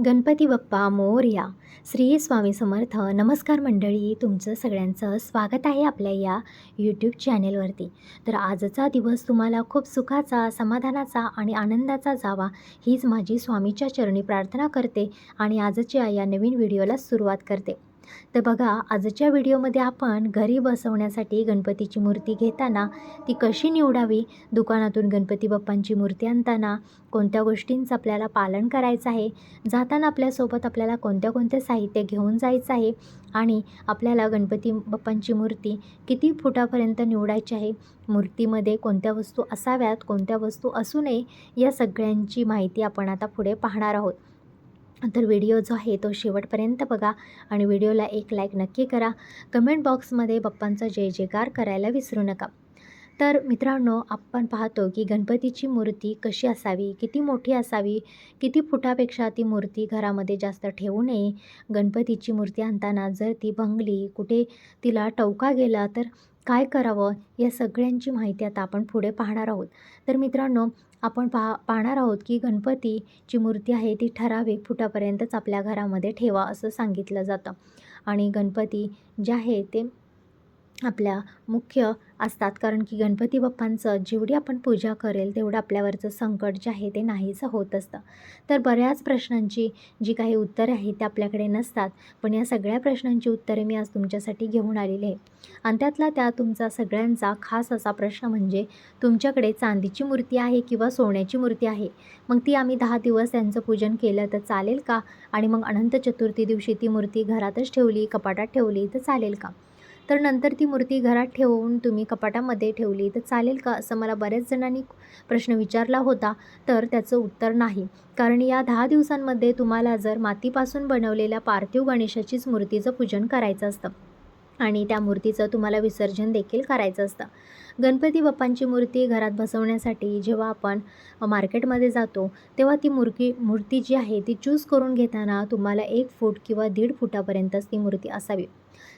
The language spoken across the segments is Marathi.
गणपती बाप्पा मोरया. श्री स्वामी समर्थ. नमस्कार मंडळी, तुमचं सगळ्यांचं स्वागत आहे आपल्या या यूट्यूब चॅनेलवरती. तर आजचा दिवस तुम्हाला खूप सुखाचा, समाधानाचा आणि आनंदाचा जावा, हीच माझी स्वामीच्या चरणी प्रार्थना करते आणि आजच्या या नवीन व्हिडिओला सुरुवात करते. तर बघा, आजच्या व्हिडिओमध्ये आपण घरी बसवण्यासाठी गणपतीची मूर्ती घेताना ती कशी निवडावी, दुकानातून गणपती बाप्पांची मूर्ती आणताना कोणत्या गोष्टींचं आपल्याला पालन करायचं आहे, जाताना आपल्यासोबत आपल्याला कोणत्या साहित्य घेऊन जायचं आहे आणि आपल्याला गणपती बाप्पांची मूर्ती किती फुटापर्यंत निवडायची आहे, मूर्तीमध्ये कोणत्या वस्तू असाव्यात, कोणत्या वस्तू असू नये, या सगळ्यांची माहिती आपण आता पुढे पाहणार आहोत. तर व्हिडिओ जो आहे तो शेवटपर्यंत बघा आणि व्हिडिओला एक लाईक नक्की करा. कमेंट बॉक्समध्ये बाप्पांचा जय जयकार करायला विसरू नका. तर मित्रांनो, आपण पाहतो की गणपतीची मूर्ती कशी असावी, किती मोठी असावी, किती फुटापेक्षा ती मूर्ती घरामध्ये जास्त ठेवू नये. गणपतीची मूर्ती आणताना जर ती भंगली, कुठे तिला टवका गेला तर काय करावं, या सगळ्यांची माहिती आता आपण पुढे पाहणार आहोत. तर मित्रांनो, आपण पाहणार आहोत की गणपतीची मूर्ती आहे ती ठराविक फुटापर्यंतच आपल्या घरामध्ये ठेवा असं सांगितलं जातं. आणि गणपती जे आहे ते आपल्या मुख्य असतात, कारण की गणपती बाप्पांचं जेवढी आपण पूजा करेल तेवढं आपल्यावरचं संकट जे आहे ते नाहीसं होत असतं. तर बऱ्याच प्रश्नांची जी काही उत्तरे आहेत ते आपल्याकडे नसतात, पण या सगळ्या प्रश्नांची उत्तरे मी आज तुमच्यासाठी घेऊन आलेली आहे. आणि त्यातला त्या तुमचा सगळ्यांचा खास असा प्रश्न म्हणजे, तुमच्याकडे चांदीची मूर्ती आहे किंवा सोन्याची मूर्ती आहे, मग ती आम्ही 10 दिवस त्यांचं पूजन केलं तर चालेल का? आणि मग अनंत चतुर्थी दिवशी ती मूर्ती घरातच ठेवली, कपाटात ठेवली तर चालेल का? तर नंतर ती मूर्ती घरात ठेवून तुम्ही कपाटामध्ये ठेवली तर चालेल का, असं मला बऱ्याच जणांनी प्रश्न विचारला होता. तर त्याचं उत्तर नाही, कारण या 10 दिवसांमध्ये तुम्हाला जर मातीपासून बनवलेल्या पार्थिव गणेशाचीच मूर्तीचं पूजन करायचं असतं आणि त्या मूर्तीचं तुम्हाला विसर्जन देखील करायचं असतं. गणपती बाप्पांची मूर्ती घरात बसवण्यासाठी जेव्हा आपण मार्केटमध्ये जातो, तेव्हा ती मूर्ती जी आहे ती चूज करून घेताना तुम्हाला 1 फूट किंवा 1.5 फुटापर्यंतच ती मूर्ती असावी,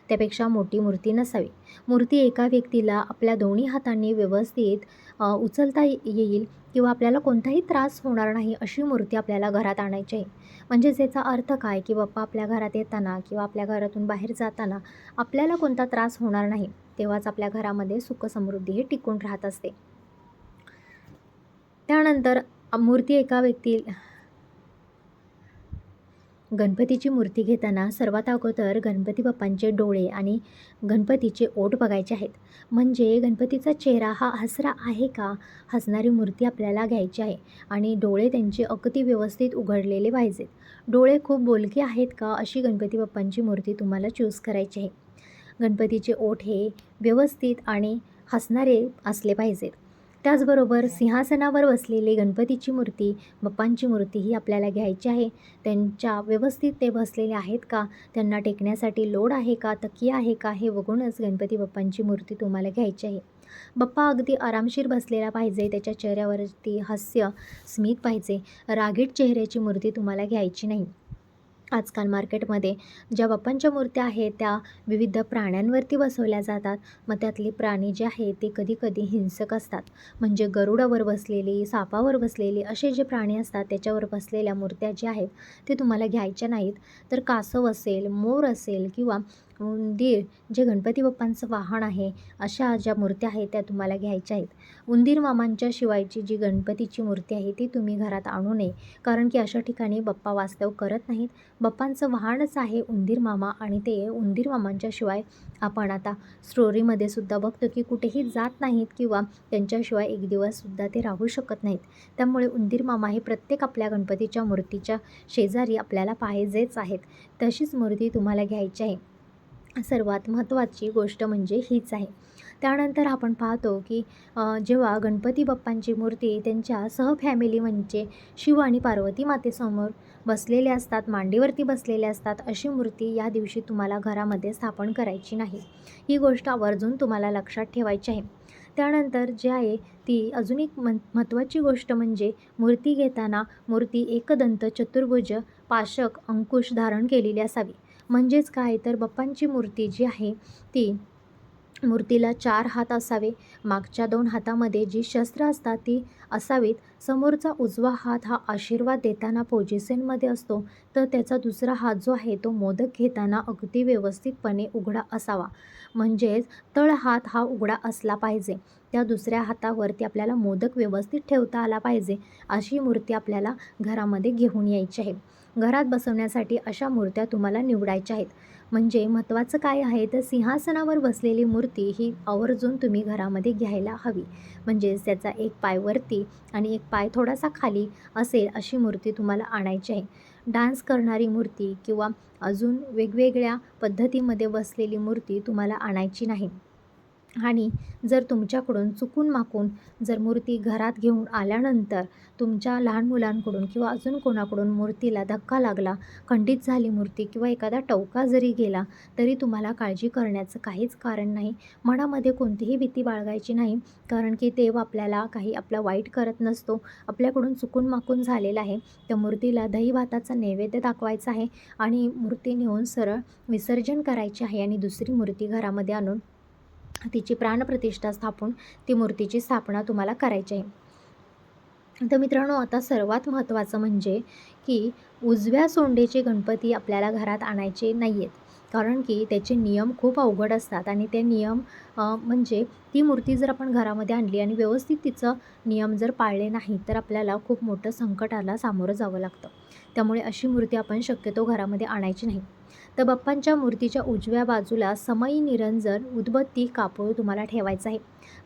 त्यापेक्षा मोठी मूर्ती नसावी. मूर्ती एका व्यक्तीला आपल्या दोन्ही हातांनी व्यवस्थित उचलता येईल किंवा आपल्याला कोणताही त्रास होणार नाही अशी मूर्ती आपल्याला घरात आणायची आहे. म्हणजेच याचा अर्थ काय, की बाप्पा आपल्या घरात येताना किंवा आपल्या घरातून बाहेर जाताना आपल्याला कोणता त्रास होणार नाही, तेव्हाच आपल्या घरामध्ये सुख समृद्धी ही टिकून राहत असते. त्यानंतर मूर्ती एका गणपतीची मूर्ती घेताना सर्वात अगोदर गणपती बाप्पांचे डोळे आणि गणपतीचे ओठ बघायचे आहेत. म्हणजे गणपतीचा चेहरा हा हसरा आहे का, हसणारी मूर्ती आपल्याला घ्यायची आहे. आणि डोळे त्यांचे अगदी व्यवस्थित उघडलेले पाहिजेत. डोळे खूप बोलके आहेत का, अशी गणपती बाप्पांची मूर्ती तुम्हाला चूज करायची आहे. गणपतीचे ओठ हे व्यवस्थित आणि हसणारे असले पाहिजेत. त्याचबरोबर सिंहासनावर बसलेले गणपतीची मूर्ती, बाप्पांची मूर्ती ही आपल्याला घ्यायची आहे. त्यांच्या व्यवस्थित ते बसलेले आहेत का, त्यांना टेकण्यासाठी लोड आहे का, तकिया आहे का, हे बघूनच गणपती बाप्पांची मूर्ती तुम्हाला घ्यायची आहे. बाप्पा अगदी आरामशीर बसलेला पाहिजे, त्याच्या चेहऱ्यावरती हास्य, स्मित पाहिजे. रागीट चेहऱ्याची मूर्ती तुम्हाला घ्यायची नाही. आजकाल मार्केटमध्ये ज्या बाप्पांच्या मूर्त्या आहेत त्या विविध प्राण्यांवरती बसवल्या जातात. मग त्यातले प्राणी जे आहेत ते कधी-कधी हिंसक असतात. म्हणजे गरुडावर बसलेली, सापावर बसलेली असे जे प्राणी असतात त्याच्यावर बसलेल्या मूर्त्या ज्या आहेत ते तुम्हाला घ्यायच्या नाहीत. तर कासव असेल, मोर असेल किंवा उंदीर, जे गणपती बाप्पांचं वाहन आहे, अशा ज्या मूर्त्या आहेत त्या तुम्हाला घ्यायच्या आहेत. उंदीर मामांच्या शिवायची जी गणपतीची मूर्ती आहे ती तुम्ही घरात आणू नये, कारण की अशा ठिकाणी बाप्पा वास्तव करत नाहीत. बाप्पांचं वाहनच आहे उंदीर मामा आणि ते उंदीर मामांच्या शिवाय आपण आता स्टोरीमध्ये सुद्धा बघतो की कुठेही जात नाहीत किंवा त्यांच्याशिवाय एक दिवससुद्धा ते राहू शकत नाहीत. त्यामुळे उंदीर मामा हे प्रत्येक आपल्या गणपतीच्या मूर्तीच्या शेजारी आपल्याला पाहिजेच आहेत. तशीच मूर्ती तुम्हाला घ्यायची आहे. सर्वात महत्त्वाची गोष्ट म्हणजे हीच आहे. त्यानंतर आपण पाहतो की जेव्हा गणपती बाप्पांची मूर्ती त्यांच्या सहफॅमिली म्हणजे शिव आणि पार्वती मातेसमोर बसलेले असतात, मांडीवरती बसलेले असतात, अशी मूर्ती या दिवशी तुम्हाला घरामध्ये स्थापन करायची नाही. ही गोष्ट आवर्जून तुम्हाला लक्षात ठेवायची आहे. त्यानंतर जे आहे ती अजून एक महत्त्वाची गोष्ट म्हणजे, मूर्ती घेताना मूर्ती एकदंत, चतुर्भुज, पाशक, अंकुश धारण केलेली असावी. म्हणजेच काय, तर बाप्पांची मूर्ती जी आहे ती मूर्तीला 4 हात असावे. मागच्या 2 हातामध्ये जी शस्त्र असतात ती असावीत. समोरचा उजवा हात हा आशीर्वाद देताना पोझिशनमध्ये असतो, तर त्याचा दुसरा हात जो आहे तो मोदक घेताना अगदी व्यवस्थितपणे उघडा असावा. म्हणजेच तळ हात हा उघडा असला पाहिजे. त्या दुसऱ्या हातावरती आपल्याला मोदक व्यवस्थित ठेवता आला पाहिजे. अशी मूर्ती आपल्याला घरामध्ये घेऊन यायची आहे. घरात बसवण्यासाठी अशा मूर्त्या तुम्हाला निवडायच्या आहेत. म्हणजे महत्त्वाचं काय आहे तर सिंहासनावर बसलेली मूर्ती ही आवर्जून तुम्ही घरामध्ये घ्यायला हवी. म्हणजेच त्याचा एक पाय वरती आणि एक पाय थोडासा खाली असेल अशी मूर्ती तुम्हाला आणायची आहे. डान्स करणारी मूर्ती किंवा अजून वेगवेगळ्या पद्धतीमध्ये बसलेली मूर्ती तुम्हाला आणायची नाही. आणि जर तुमच्याकडून चुकून माकून जर मूर्ती घरात घेऊन आल्यानंतर तुमच्या लहान मुलांकडून किंवा अजून कोणाकडून मूर्तीला धक्का लागला, खंडित झाली मूर्ती किंवा एखादा टवका जरी गेला, तरी तुम्हाला काळजी करण्याचं काहीच कारण नाही. मनामध्ये कोणतीही भीती बाळगायची नाही, कारण की देव आपल्याला काही आपलं वाईट करत नसतो. आपल्याकडून चुकून माकून झालेलं आहे. त्या मूर्तीला दही भाताचा नैवेद्य दाखवायचा आहे आणि मूर्ती नेऊन सरळ विसर्जन करायचे आहे आणि दुसरी मूर्ती घरामध्ये आणून तिची प्राणप्रतिष्ठा स्थापून ती मूर्तीची स्थापना तुम्हाला करायची आहे. तर मित्रांनो, आता सर्वात महत्त्वाचं म्हणजे की उजव्या सोंडेचे गणपती आपल्याला घरात आणायचे नाही आहेत. कारण की त्याचे नियम खूप अवघड असतात आणि ते नियम म्हणजे ती मूर्ती जर आपण घरामध्ये आणली आणि व्यवस्थित तिचं नियम जर पाळले नाही तर आपल्याला खूप मोठं संकटाला सामोरं जावं लागतं. त्यामुळे अशी मूर्ती आपण शक्यतो घरामध्ये आणायची नाही. तर बाप्पांच्या मूर्तीच्या उजव्या बाजूला समई निरंजन उदबत्ती कापूर तुम्हाला ठेवायचं आहे.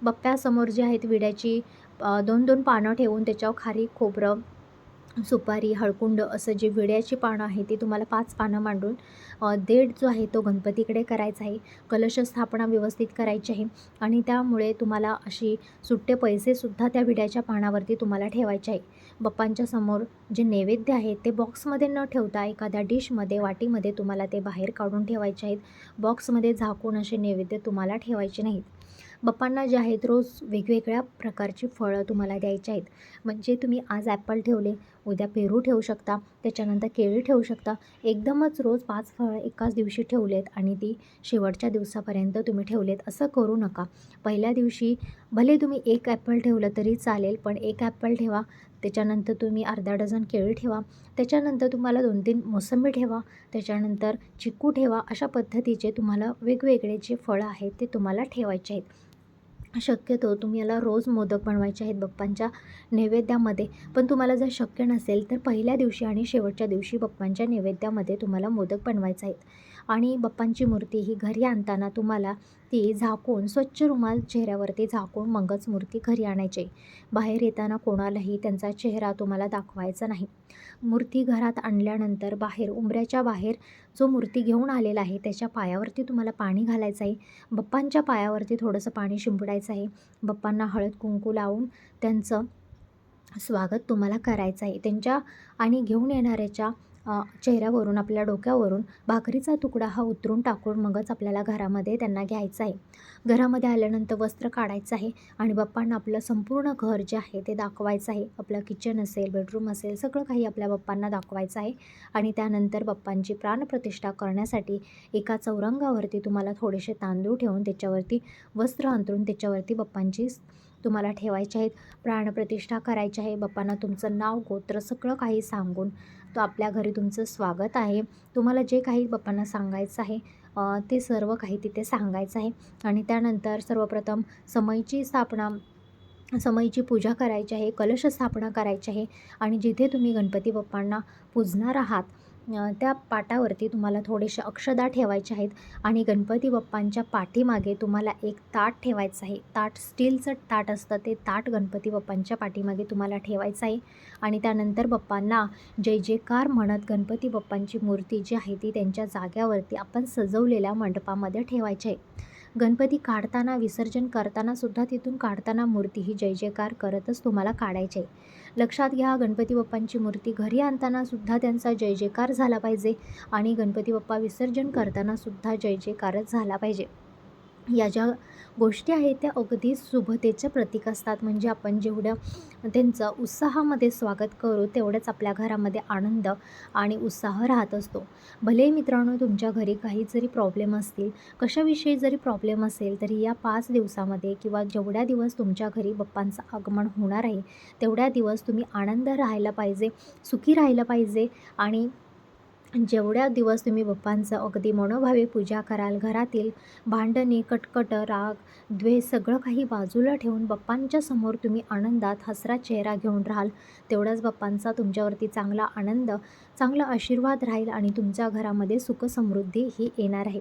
बाप्प्यासमोर जे आहेत विड्याची 2-2 पानं ठेवून त्याच्यावर खारीक, खोबरं, सुपारी, हळकुंड असं जे विड्याची पानं आहे ती तुम्हाला 5 पानं मांडून देठ जो आहे तो गणपतीकडे करायचा आहे. कलश स्थापना व्यवस्थित करायची आहे आणि त्यामुळे तुम्हाला अशी सुट्टे पैसेसुद्धा त्या विड्याच्या पानावरती तुम्हाला ठेवायचे आहे. बाप्पांच्या समोर जे नैवेद्य आहे ते बॉक्समध्ये न ठेवता एखाद्या डिशमध्ये, वाटीमध्ये तुम्हाला ते बाहेर काढून ठेवायचे आहेत. बॉक्समध्ये झाकून असे नैवेद्य तुम्हाला ठेवायचे नाहीत. बाप्पांना जे आहेत रोज वेगवेगळ्या प्रकारची फळं तुम्हाला द्यायची आहेत. म्हणजे तुम्ही आज ॲपल ठेवले, उद्या पेरू ठेवू शकता, त्याच्यानंतर केळी ठेवू शकता. एकदमच रोज 5 फळं एकाच दिवशी ठेवलेत आणि ती शेवटच्या दिवसापर्यंत तुम्ही ठेवलेत असं करू नका. पहिल्या दिवशी भले तुम्ही 1 ॲपल ठेवलं तरी चालेल, पण 1 ॲपल ठेवा. त्याच्यानंतर तुम्ही अर्धा डझन केळी ठेवा. त्याच्यानंतर तुम्हाला 2-3 मोसंबी ठेवा. त्याच्यानंतर चिकू ठेवा. अशा पद्धतीचे तुम्हाला वेगवेगळे जे फळं आहेत ते तुम्हाला ठेवायचे आहेत. शक्यतो तुम्हाला रोज मोदक बनवायचे आहेत बाप्पांच्या नैवेद्यामध्ये. पण तुम्हाला जर शक्य नसेल तर पहिल्या दिवशी आणि शेवटच्या दिवशी बाप्पांच्या नैवेद्यामध्ये तुम्हाला मोदक बनवायचे आहेत. आणि बाप्पांची मूर्ती ही घरी आणताना तुम्हाला ती झाकून स्वच्छ रुमाल चेहऱ्यावरती झाकून मगच मूर्ती घरी आणायची. बाहेर येताना कोणालाही त्यांचा चेहरा तुम्हाला दाखवायचा नाही. मूर्ती घरात आणल्यानंतर बाहेर उंबऱ्याच्या बाहेर जो मूर्ती घेऊन आलेला आहे त्याच्या पायावरती तुम्हाला पाणी घालायचं आहे. बाप्पांच्या पायावरती थोडंसं पाणी शिंपडायचं आहे. बाप्पांना हळद कुंकू लावून त्यांचं स्वागत तुम्हाला करायचं आहे. त्यांच्या आणि घेऊन येणाऱ्याच्या चेहऱ्यावरून आपल्या डोक्यावरून भाकरीचा तुकडा हा उतरून टाकून मगच आपल्याला घरामध्ये त्यांना घ्यायचं आहे. घरामध्ये आल्यानंतर वस्त्र काढायचं आहे आणि बाप्पांना आपलं संपूर्ण घर जे आहे ते दाखवायचं आहे. आपलं किचन असेल, बेडरूम असेल, सगळं काही आपल्या बाप्पांना दाखवायचं आहे. आणि त्यानंतर बाप्पांची प्राणप्रतिष्ठा करण्यासाठी एका चौरंगावरती तुम्हाला थोडेसे तांदूळ ठेवून त्याच्यावरती वस्त्र अंथरून त्याच्यावरती बाप्पांची तुम्हाला ठेवायचे आहेत. प्राणप्रतिष्ठा करायची आहे. बाप्पांना तुमचं नाव, गोत्र सगळं काही सांगून तो आपल्या घरी तुमचं स्वागत आहे. तुम्हाला जे काही बाप्पांना सांगायचं आहे ते सर्व काही तिथे सांगायचं आहे. आणि त्यानंतर सर्वप्रथम समईची पूजा करायची आहे. कलश स्थापना करायची आहे. आणि जिथे तुम्ही गणपती बाप्पांना पूजणार आहात त्या पाटावरती तुम्हाला थोडेसे अक्षदा ठेवायचे आहेत. आणि गणपती बाप्पांच्या पाठीमागे तुम्हाला एक ताट ठेवायचं आहे. ताट स्टीलचं ताट असतं, ते ताट गणपती बाप्पांच्या पाठीमागे तुम्हाला ठेवायचं आहे. आणि त्यानंतर बाप्पांना जय जयकार म्हणत गणपती बाप्पांची मूर्ती जी आहे ती त्यांच्या जाग्यावरती आपण सजवलेल्या मंडपामध्ये ठेवायची आहे. गणपती काढताना, विसर्जन करताना सुद्धा तिथून काढताना मूर्ती ही जय जयकार करतच तुम्हाला काढायची आहे. लक्षात घ्या, गणपती बाप्पांची मूर्ती घरी आणताना सुद्धा त्यांचा जय जयकार झाला पाहिजे आणि गणपती बाप्पा विसर्जन करताना सुद्धा जय जयकारच झाला पाहिजे. या ज्या गोष्टी आहेत त्या अगदी शुभतेचं प्रतीक असतात. म्हणजे आपण जेवढं त्यांचं उत्साहामध्ये स्वागत करू तेवढंच आपल्या घरामध्ये आनंद आणि उत्साह राहत असतो. भले मित्रांनो तुमच्या घरी काही जरी प्रॉब्लेम असतील, कशाविषयी जरी प्रॉब्लेम असेल, तरी या 5 दिवसामध्ये किंवा जेवढ्या दिवस तुमच्या घरी बाप्पांचं आगमन होणार आहे तेवढ्या दिवस तुम्ही आनंद राहायला पाहिजे, सुखी राहायला पाहिजे. आणि जेवढ्या दिवस तुम्ही बाप्पांचं अगदी मनोभावे पूजा कराल, घरातील भांडणे, कटकट, राग, द्वेष सगळं काही बाजूला ठेवून बाप्पांच्या समोर तुम्ही आनंदात हसरा चेहरा घेऊन राहाल, तेवढाच बाप्पांचा तुमच्यावरती चांगला आनंद, चांगला आशीर्वाद राहील आणि तुमच्या घरामध्ये सुखसमृद्धी ही येणार आहे.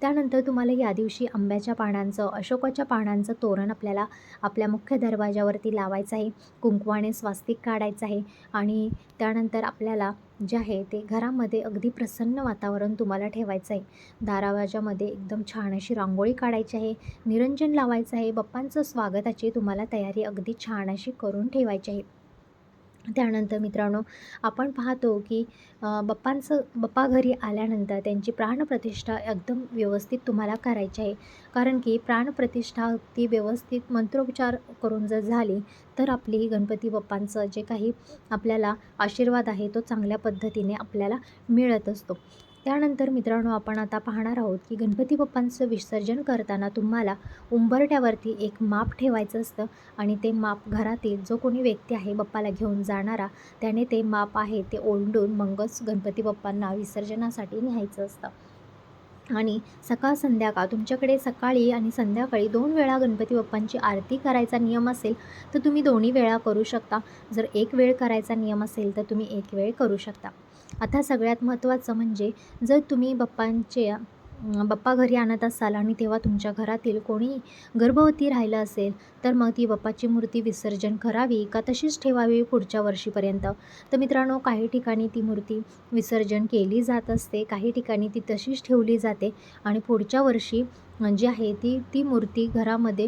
त्यानंतर तुम्हाला या दिवशी आंब्याच्या पानांचं, अशोकाच्या पानांचं तोरण आपल्याला आपल्या मुख्य दरवाजावरती लावायचं आहे. कुंकवाने स्वास्तिक काढायचं आहे आणि त्यानंतर आपल्याला जे आहे ते घरामध्ये अगदी प्रसन्न वातावरण तुम्हाला ठेवायचं आहे. दरवाजामध्ये एकदम छान अशी रांगोळी काढायची आहे, निरंजन लावायचं आहे. बाप्पांचं स्वागताची तुम्हाला तयारी अगदी छान अशी करून ठेवायची आहे. त्यानंतर मित्रांनो आपण पाहतो की बाप्पा घरी आल्यानंतर त्यांची प्राणप्रतिष्ठा एकदम व्यवस्थित तुम्हाला करायची आहे. कारण की प्राणप्रतिष्ठा अगदी व्यवस्थित मंत्रोच्चार करून जर झाली तर आपली गणपती बाप्पांचं जे काही आपल्याला आशीर्वाद आहे तो चांगल्या पद्धतीने आपल्याला मिळत असतो. त्यानंतर मित्रांनो आपण आता पाहणार आहोत की गणपती बाप्पांचं विसर्जन करताना तुम्हाला उंबरठ्यावरती एक माप ठेवायचं असतं आणि ते माप घरातील जो कोणी व्यक्ती आहे बाप्पाला घेऊन जाणारा, त्याने ते माप आहे ते ओंडून मगच गणपती बाप्पांना विसर्जनासाठी न्यायचं असतं. आणि सकाळ संध्याकाळ तुमच्याकडे सकाळी आणि संध्याकाळी 2 वेळा गणपती बाप्पांची आरती करायचा नियम असेल तर तुम्ही दोन्ही वेळा करू शकता. जर एक वेळ करायचा नियम असेल तर तुम्ही एक वेळ करू शकता. आता सगळ्यात महत्त्वाचं म्हणजे जर तुम्ही बाप्पा घरी आणत असाल आणि तेव्हा तुमच्या घरातील कोणी गर्भवती राहिलं असेल तर मग ती बाप्पाची मूर्ती विसर्जन करावी का तशीच ठेवावी पुढच्या वर्षीपर्यंत. तर मित्रांनो काही ठिकाणी ती मूर्ती विसर्जन केली जात असते, काही ठिकाणी ती तशीच ठेवली जाते आणि पुढच्या वर्षी जी आहे ती मूर्ती घरामध्ये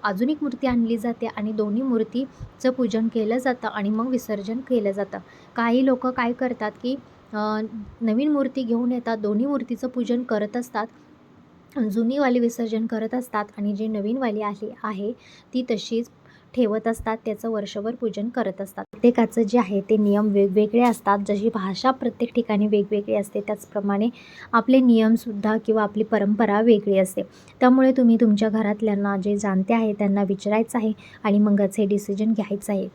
अजून एक मूर्ती आणली जाते आणि दोन्ही मूर्तीचं पूजन केलं जातं आणि मग विसर्जन केलं जातं. काही लोक काय करतात की नवीन मूर्ती घेऊन येतात, दोन्ही मूर्तीचं पूजन करत असतात, जुनीवाली विसर्जन करत असतात आणि जी नवीनवाली आहे ती तशीच ठेवत असतात, त्याचं वर्षभर पूजन करत असतात. प्रत्येकाचं जे आहे ते नियम वेगवेगळे असतात. जशी भाषा प्रत्येक ठिकाणी वेगवेगळी असते त्याचप्रमाणे आपले नियमसुद्धा किंवा आपली परंपरा वेगळी असते. त्यामुळे तुम्ही तुमच्या घरातल्यांना जे जाणते आहे त्यांना विचारायचं आहे आणि मगच हे डिसिजन घ्यायचं आहे.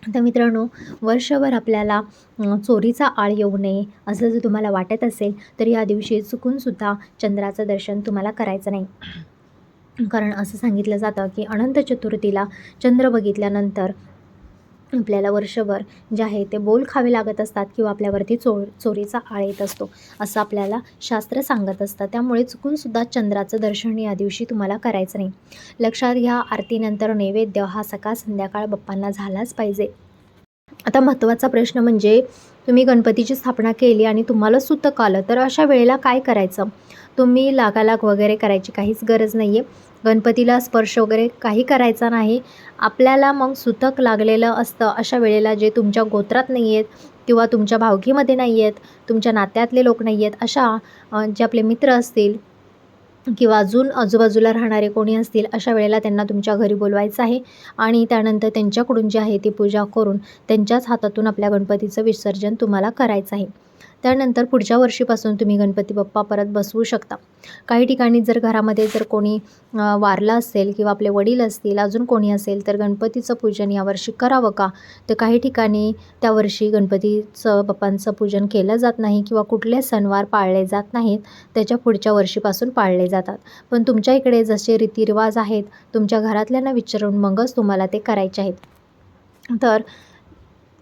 तर मित्रांनो वर्षभर आपल्याला चोरीचा आळ येऊ नये असं जर तुम्हाला वाटत असेल तर या दिवशी चुकूनसुद्धा चंद्राचं दर्शन तुम्हाला करायचं नाही. कारण असं सांगितलं जातं की अनंत चतुर्थीला चंद्र बघितल्यानंतर आपल्याला वर्षभर जे आहे ते बोल खावे लागत असतात किंवा आपल्यावरती चोरीचा आळ येत असतो असं आपल्याला शास्त्र सांगत असतं. त्यामुळे चुकूनसुद्धा चंद्राचं दर्शन या दिवशी तुम्हाला करायचं नाही. लक्षात घ्या, आरतीनंतर नैवेद्य हा सकाळ संध्याकाळ बाप्पांना झालाच पाहिजे. आता महत्त्वाचा प्रश्न म्हणजे तुम्ही गणपतीची स्थापना केली आणि तुम्हाला सुतक आलं तर अशा वेळेला काय करायचं? तुम्ही लागालाग वगैरे करायची काहीच गरज नाही आहे. गणपतीला स्पर्श वगैरे काही करायचा नाही. आपल्याला मग सुतक लागलेलं असतं अशा वेळेला जे तुमच्या गोत्रात नाही आहेत किंवा तुमच्या भावकीमध्ये नाही आहेत, तुमच्या नात्यातले लोक नाही आहेत, अशा जे आपले मित्र असतील किंवा अजून आजूबाजूला राहणारे कोणी असतील अशा वेळेला त्यांना तुमच्या घरी बोलवायचं आहे आणि त्यानंतर त्यांच्याकडून जी आहे ती पूजा करून त्यांच्याच हातातून आपल्या गणपतीचं विसर्जन तुम्हाला करायचं आहे. त्यानंतर पुढच्या वर्षीपासून तुम्ही गणपती बाप्पा परत बसवू शकता. काही ठिकाणी जर घरामध्ये जर कोणी वारला असेल किंवा आपले वडील असतील, अजून कोणी असेल तर गणपतीचं पूजन यावर्षी करावं का? तर काही ठिकाणी त्या वर्षी बाप्पांचं पूजन केलं जात नाही किंवा कुठले सणवार पाळले जात नाहीत, त्याच्या पुढच्या वर्षीपासून पाळले जातात. पण तुमच्या इकडे जसे रीतिरिवाज आहेत तुमच्या घरातल्यांना विचारून मगच तुम्हाला ते करायचे आहेत. तर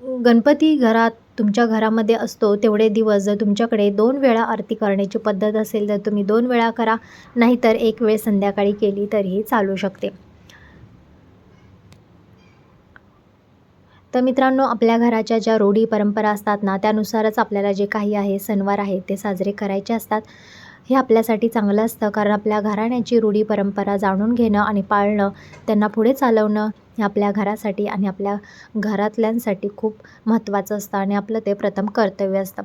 गणपती तुमच्या घरामध्ये असतो तेवढे दिवस जर तुमच्याकडे 2 वेळा आरती करण्याची पद्धत असेल तर तुम्ही 2 वेळा करा, नाहीतर एक वेळ संध्याकाळी केली तरीही चालू शकते. तर मित्रांनो आपल्या घराच्या ज्या रूढी परंपरा असतात ना त्यानुसारच आपल्याला जे काही आहे सणवार आहेत ते साजरे करायचे असतात. हे आपल्यासाठी चांगलं असतं कारण आपल्या घराण्याची रूढी परंपरा जाणून घेणं आणि पाळणं, त्यांना पुढे चालवणं हे आपल्या घरासाठी आणि आपल्या घरातल्यांसाठी खूप महत्त्वाचं असतं आणि आपलं ते प्रथम कर्तव्य असतं.